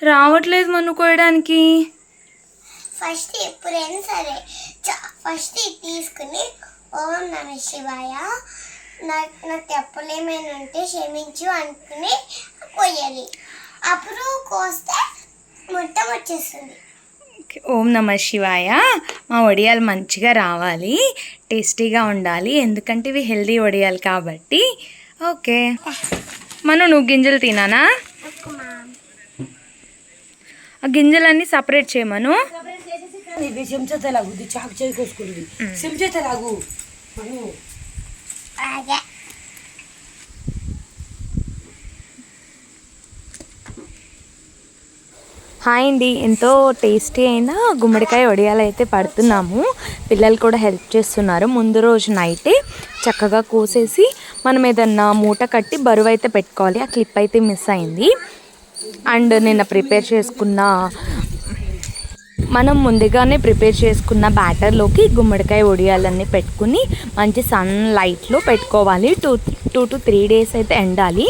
రావట్లేదు మనుకోయడానికి. ఫస్ట్ ఎప్పుడైనా సరే ఫస్ట్ ఇది తీసుకుని ఓం నమ శివాయ నాకు తెప్పలేమైనా ఉంటే క్షమించు అనుకుని పోయాలి. అప్పుడు కోస్తే మొత్తం వచ్చేస్తుంది. ఓం నమ శివాయ. మా వడియాలు మంచిగా రావాలి, టేస్టీగా ఉండాలి, ఎందుకంటే ఇవి హెల్దీ వడియాలు కాబట్టి. ఓకే నువ్వు గింజలు తినానా? ఆ గింజలన్నీ సపరేట్ చేయమను. హాయ్ అండి, ఎంతో టేస్టీ అయిన గుమ్మడికాయ వడియాలు అయితే పడుతున్నాము. పిల్లలు కూడా హెల్ప్ చేస్తున్నారు. ముందు రోజు నైటే చక్కగా కోసేసి మనం ఏదన్నా మూట కట్టి బరువు అయితే పెట్టుకోవాలి. ఆ క్లిప్ అయితే మిస్ అయింది. అండ్ నిన్న మనం ముందుగానే ప్రిపేర్ చేసుకున్న బ్యాటర్లోకి గుమ్మడికాయ వడియాలన్నీ పెట్టుకుని మంచి సన్ లైట్లో పెట్టుకోవాలి. 2 to 3 days అయితే ఎండాలి.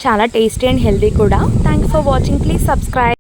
చాలా టేస్టీ అండ్ హెల్దీ కూడా. Thanks for watching. Please subscribe.